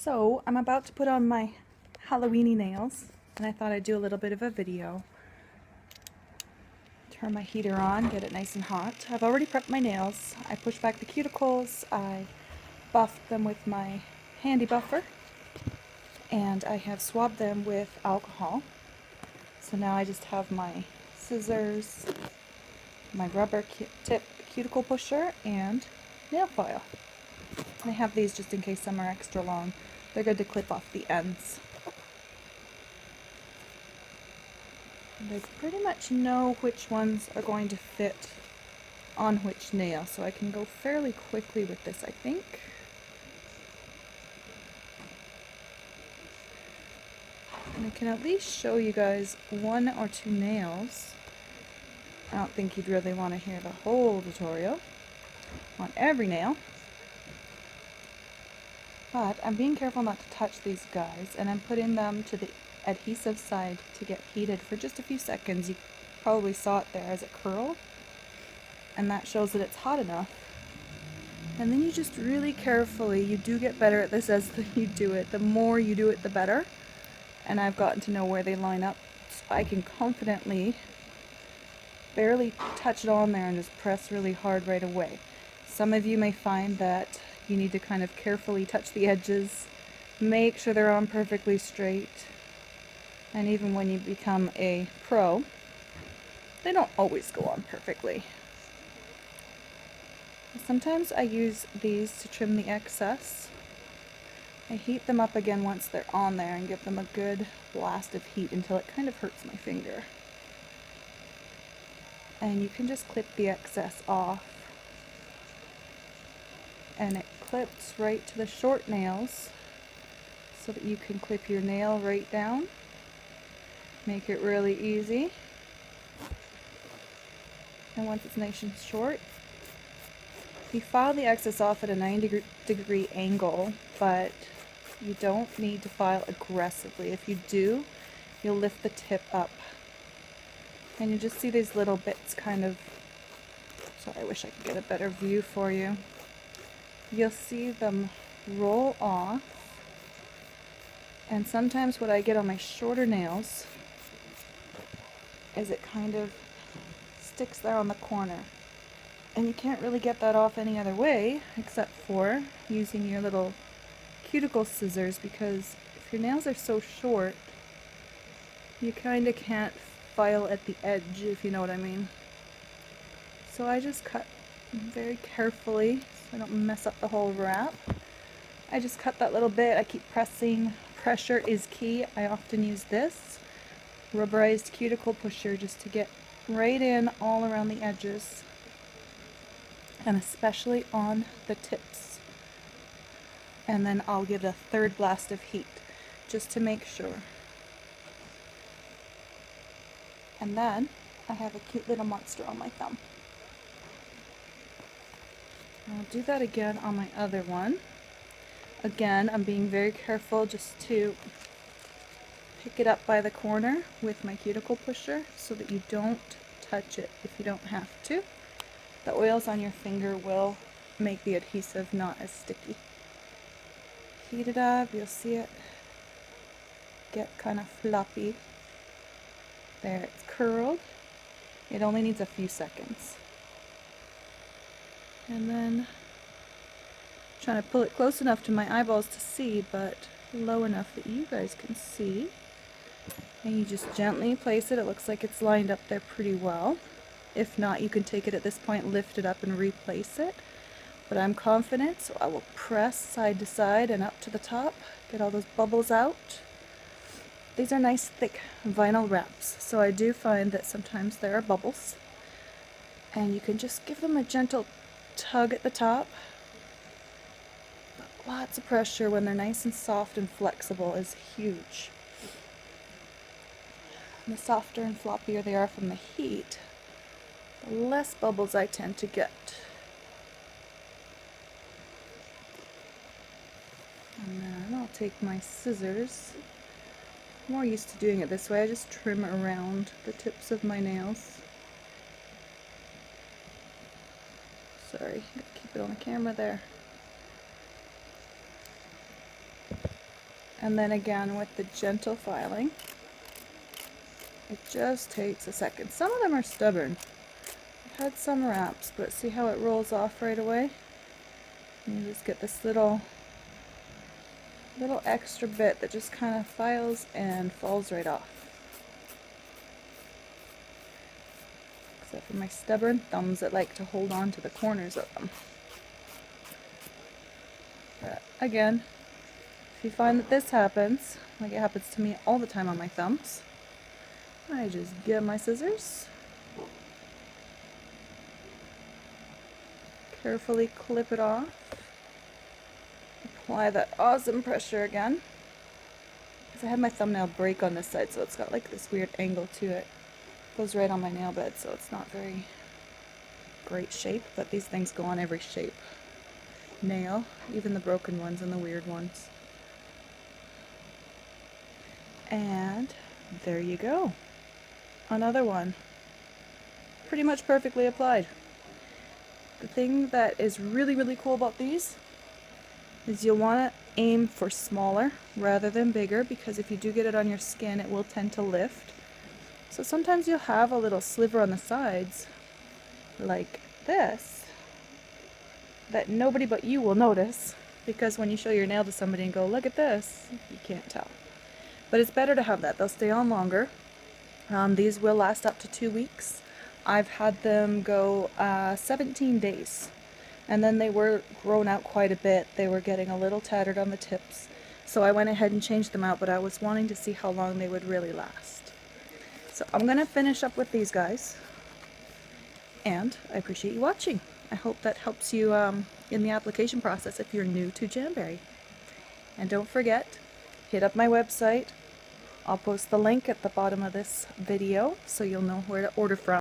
So I'm about to put on my Halloweeny nails, and I thought I'd do a little bit of a video. Turn my heater on, get it nice and hot. I've already prepped my nails. I pushed back the cuticles, I buffed them with my handy buffer, and I have swabbed them with alcohol. So now I just have my scissors, my rubber tip cuticle pusher, and nail file. And I have these just in case some are extra long. They're good to clip off the ends. And I pretty much know which ones are going to fit on which nail, so I can go fairly quickly with this, I think. And I can at least show you guys one or two nails. I don't think you'd really want to hear the whole tutorial on every nail. But I'm being careful not to touch these guys, and I'm putting them to the adhesive side to get heated for just a few seconds. You probably saw it there as it curled, and that shows that it's hot enough. And then you just really carefully, you do get better at this as you do it. The more you do it, the better. And I've gotten to know where they line up, so I can confidently barely touch it on there and just press really hard right away. Some of you may find that you need to kind of carefully touch the edges, make sure they're on perfectly straight. And even when you become a pro, they don't always go on perfectly. Sometimes I use these to trim the excess. I heat them up again once they're on there and give them a good blast of heat until it kind of hurts my finger. And you can just clip the excess off. And it clips right to the short nails so that you can clip your nail right down. Make it really easy. And once it's nice and short, you file the excess off at a 90-degree angle, but you don't need to file aggressively. If you do, you'll lift the tip up. And you just see these little bits kind of, sorry, I wish I could get a better view for you. You'll see them roll off. And sometimes what I get on my shorter nails is it kind of sticks there on the corner. And you can't really get that off any other way except for using your little cuticle scissors, because if your nails are so short, you kind of can't file at the edge, if you know what I mean. So I just cut very carefully so I don't mess up the whole wrap. I just cut that little bit. I keep pressing. Pressure is key. I often use this rubberized cuticle pusher just to get right in all around the edges, and especially on the tips. And then I'll give a third blast of heat just to make sure. And then I have a cute little monster on my thumb. I'll do that again on my other one. Again, I'm being very careful just to pick it up by the corner with my cuticle pusher so that you don't touch it if you don't have to. The oils on your finger will make the adhesive not as sticky. Heat it up, you'll see it get kind of floppy. There, it's curled. It only needs a few seconds. And then trying to pull it close enough to my eyeballs to see, but low enough that you guys can see. And you just gently place it. It looks like it's lined up there pretty well. If not, you can take it at this point, lift it up and replace it. But I'm confident, so I will press side to side and up to the top, get all those bubbles out. These are nice thick vinyl wraps, so I do find that sometimes there are bubbles. And you can just give them a gentle tug at the top. But lots of pressure when they're nice and soft and flexible is huge. And the softer and floppier they are from the heat, the less bubbles I tend to get. And then I'll take my scissors. I'm more used to doing it this way. I just trim around the tips of my nails. Sorry, gotta keep it on the camera there. And then again with the gentle filing. It just takes a second. Some of them are stubborn. I've had some wraps, but see how it rolls off right away? You just get this little extra bit that just kind of files and falls right off. Except for my stubborn thumbs that like to hold on to the corners of them. But again, if you find that this happens, like it happens to me all the time on my thumbs, I just get my scissors, carefully clip it off, apply that awesome pressure again. Because I had my thumbnail break on this side, so it's got like this weird angle to it. It goes right on my nail bed, so it's not very great shape, but these things go on every shape nail, even the broken ones and the weird ones. And there you go. Another one. Pretty much perfectly applied. The thing that is really, really cool about these is you'll want to aim for smaller rather than bigger, because if you do get it on your skin, it will tend to lift. So sometimes you'll have a little sliver on the sides, like this, that nobody but you will notice, because when you show your nail to somebody and go, look at this, you can't tell. But it's better to have that. They'll stay on longer. These will last up to 2 weeks. I've had them go 17 days. And then they were grown out quite a bit. They were getting a little tattered on the tips. So I went ahead and changed them out, but I was wanting to see how long they would really last. So I'm going to finish up with these guys. And I appreciate you watching. I hope that helps you in the application process if you're new to Jamberry. And don't forget, hit up my website. I'll post the link at the bottom of this video so you'll know where to order from.